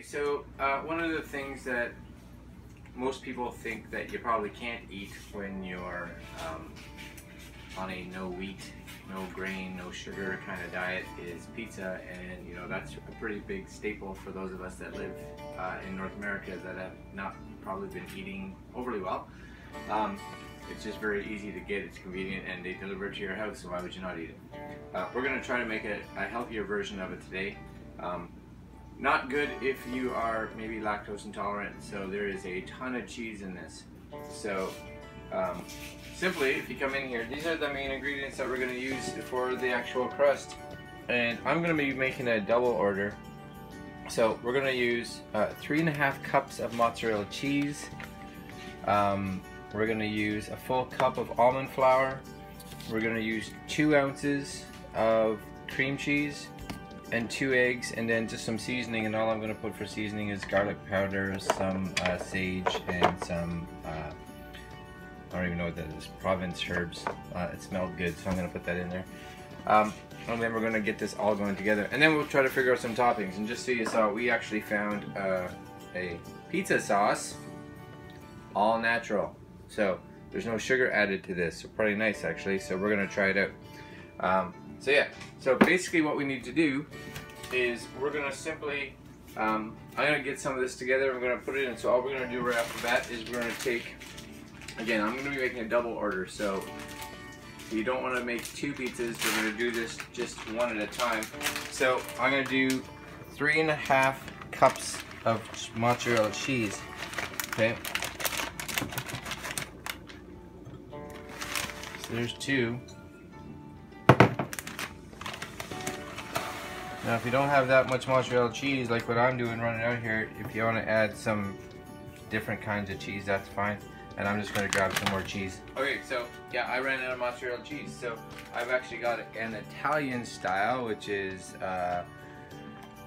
Okay, so one of the things that most people think that you probably can't eat when you're on a no wheat, no grain, no sugar kind of diet is pizza, and you know that's a pretty big staple for those of us that live in North America that have not probably been eating overly well. It's just very easy to get, it's convenient, and they deliver it to your house, so why would you not eat it? We're going to try to make a healthier version of it today. Not good if you are maybe lactose intolerant, so there is a ton of cheese in this. So simply, if you come in here, these are the main ingredients that we're going to use for the actual crust. And I'm going to be making a double order. So we're going to use 3.5 cups of mozzarella cheese. We're going to use a full cup of almond flour. We're going to use 2 ounces of cream cheese and 2 eggs, and then just some seasoning. And all I'm going to put for seasoning is garlic powder, some sage, and some I don't even know what that is, Provence herbs. It smelled good, so I'm going to put that in there. And then we're going to get this all going together, and then we'll try to figure out some toppings. And just so you saw, we actually found a pizza sauce, all natural. So there's no sugar added to this, so pretty nice actually. So we're gonna try it out. So yeah, so basically what we need to do is we're gonna simply, I'm gonna get some of this together, we're gonna put it in. So all we're gonna do right off the bat is we're gonna take, again, I'm gonna be making a double order, so you don't wanna make 2 pizzas, we're gonna do this just one at a time. So I'm gonna do 3.5 cups of mozzarella cheese, okay? There's 2. Now if you don't have that much mozzarella cheese like what I'm doing running out here, if you want to add some different kinds of cheese, that's fine. And I'm just going to grab some more cheese. Okay, so yeah, I ran out of mozzarella cheese, so I've actually got an Italian style, which is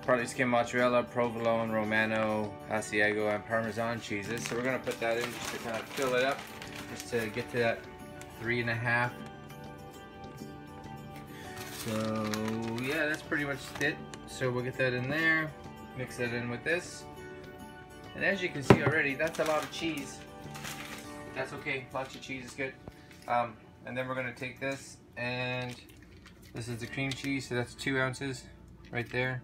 partly skim mozzarella, provolone, romano, asiago, and parmesan cheeses. So we're going to put that in just to kind of fill it up, just to get to that 3.5. So yeah, that's pretty much it. So we'll get that in there, mix that in with this, and as you can see already, that's a lot of cheese. That's okay, lots of cheese is good. And then we're going to take this, and this is the cream cheese, so that's 2 ounces right there.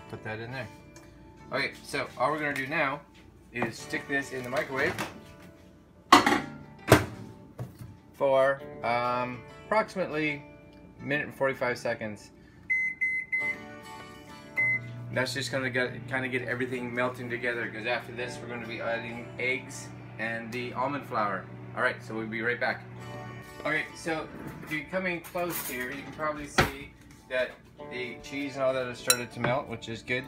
Put that in there. Okay, so all we're going to do now is stick this in the microwave for approximately 1 minute and 45 seconds. That's just going to kind of get everything melting together, because after this we're going to be adding eggs and the almond flour. Alright, so we'll be right back. Okay, so if you come in close here, you can probably see that the cheese and all that has started to melt, which is good.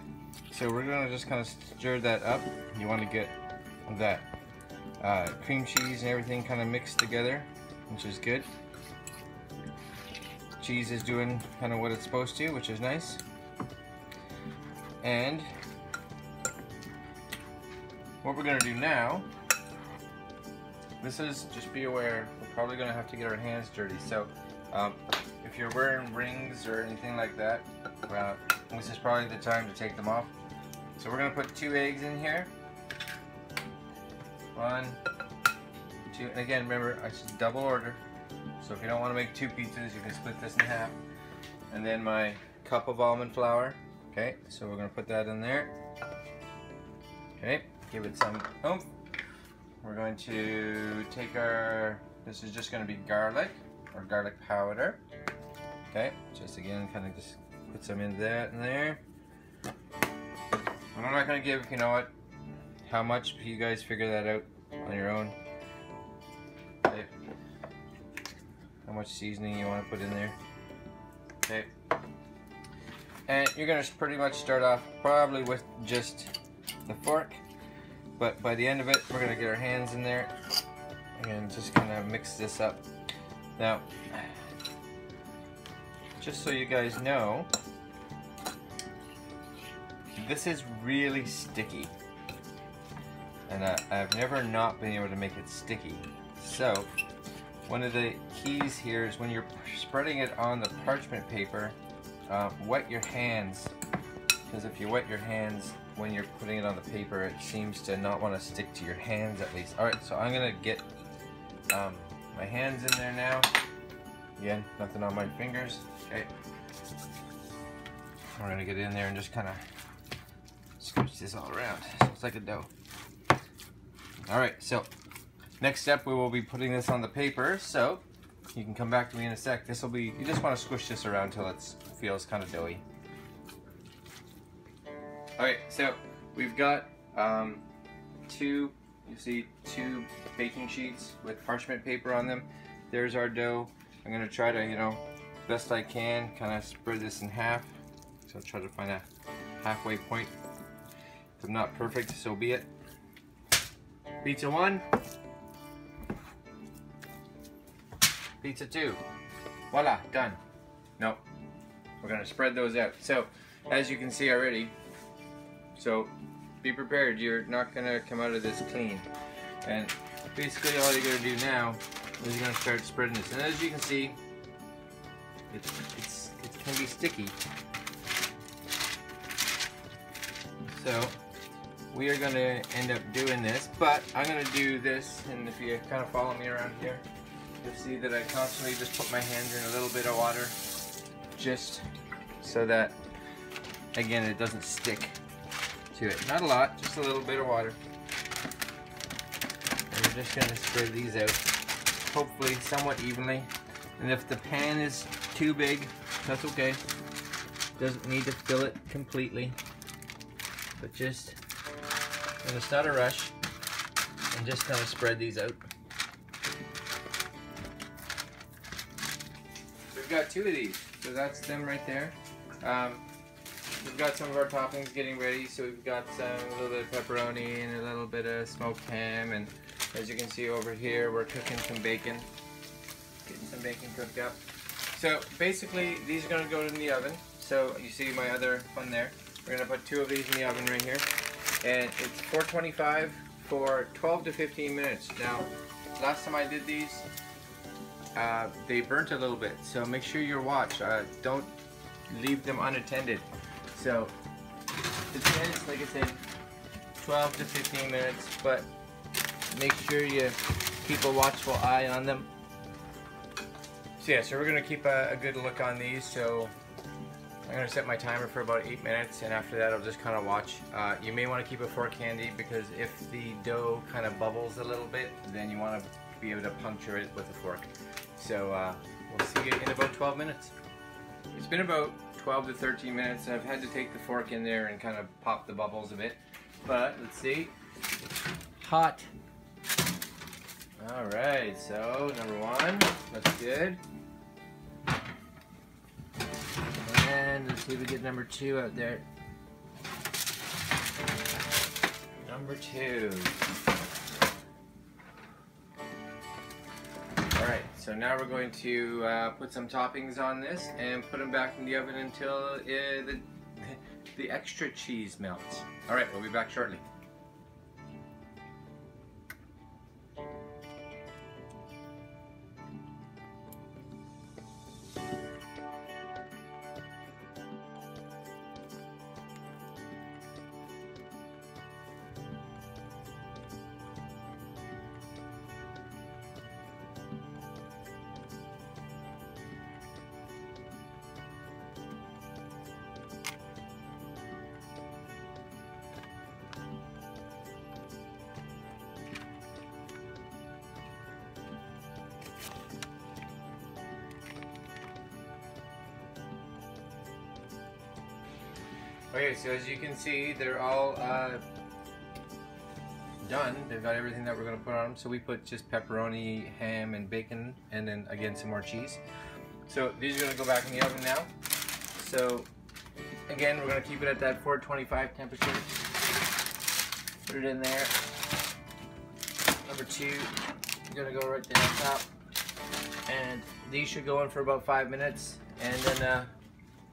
So we're going to just kind of stir that up. You want to get that cream cheese and everything kind of mixed together, which is good. Cheese is doing kind of what it's supposed to, which is nice. And what we're going to do now, this is, just be aware, we're probably going to have to get our hands dirty. So if you're wearing rings or anything like that, this is probably the time to take them off. So we're going to put 2 eggs in here. 1, 2, and again, remember, I should double order. So if you don't want to make 2 pizzas, you can split this in half. And then my cup of almond flour. Okay, so we're going to put that in there. Okay, give it some oomph. We're going to take our, this is just going to be garlic, or garlic powder. Okay, just again, kind of just put some in that in there. And I'm not going to give, you know what, how much, you guys figure that out on your own. Okay. How much seasoning you want to put in there. Okay. And you're going to pretty much start off probably with just the fork, but by the end of it, we're going to get our hands in there and just kind of mix this up. Now, just so you guys know, this is really sticky, and I've never not been able to make it sticky. So one of the keys here is when you're spreading it on the parchment paper, wet your hands because if you wet your hands when you're putting it on the paper, it seems to not want to stick to your hands at least. Alright, so I'm gonna get my hands in there now. Again, nothing on my fingers. Okay. We're gonna get in there and just kind of squish this all around so it's like a dough. Alright, so next step, we will be putting this on the paper, so you can come back to me in a sec. This will be, you just want to squish this around until it feels kind of doughy. Alright, so we've got two baking sheets with parchment paper on them. There's our dough. I'm going to try to, you know, best I can, kind of spread this in half. So I'll try to find a halfway point. If I'm not perfect, so be it. Pizza 1. Pizza 2. Voila, done. No, we're going to spread those out. So, as you can see already, so be prepared, you're not going to come out of this clean. And basically all you're going to do now is you're going to start spreading this. And as you can see, it can be sticky. So we are going to end up doing this, but I'm going to do this, and if you kind of follow me around here, you'll see that I constantly just put my hands in a little bit of water, just so that, again, it doesn't stick to it. Not a lot, just a little bit of water. And we're just going to spread these out, hopefully somewhat evenly. And if the pan is too big, that's okay. Doesn't need to fill it completely, but just, and it's not a rush, and just kind of spread these out. We've got two of these, so that's them right there. We've got some of our toppings getting ready, so we've got a little bit of pepperoni and a little bit of smoked ham, and as you can see over here, we're cooking some bacon, getting some bacon cooked up. So basically, these are going to go in the oven. So you see my other one there. We're going to put two of these in the oven right here, and it's 425 for 12 to 15 minutes. Now, last time I did these, they burnt a little bit, so make sure you watch. Don't leave them unattended. So it says, like I said, 12 to 15 minutes, but make sure you keep a watchful eye on them. So yeah, so we're gonna keep a good look on these. So I'm gonna set my timer for about 8 minutes, and after that I'll just kind of watch. You may want to keep a fork handy, because if the dough kind of bubbles a little bit, then you want to be able to puncture it with a fork. So we'll see you in about 12 minutes. It's been about 12 to 13 minutes, and I've had to take the fork in there and kind of pop the bubbles a bit. But let's see. Hot. Alright, so number one, that's good. And let's see if we get number two out there. Number two. Alright, so now we're going to put some toppings on this and put them back in the oven until the extra cheese melts. Alright, we'll be back shortly. Okay, so as you can see, they're all done. They've got everything that we're going to put on them. So we put just pepperoni, ham, and bacon, and then again some more cheese. So these are going to go back in the oven now. So again, we're going to keep it at that 425 temperature. Put it in there. Number two is going to go right there on top. And these should go in for about 5 minutes, and then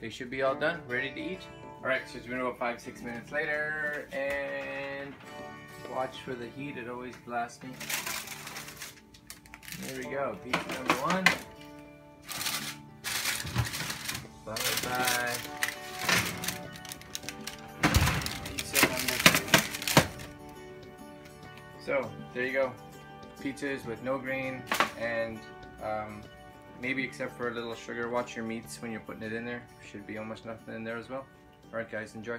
they should be all done, ready to eat. Alright, so it's been about 5-6 minutes later, and watch for the heat, it always blasts me. There we go, pizza number one. Followed by So there you go, pizzas with no grain and maybe except for a little sugar. Watch your meats when you're putting it in there. Should be almost nothing in there as well. Alright guys, enjoy.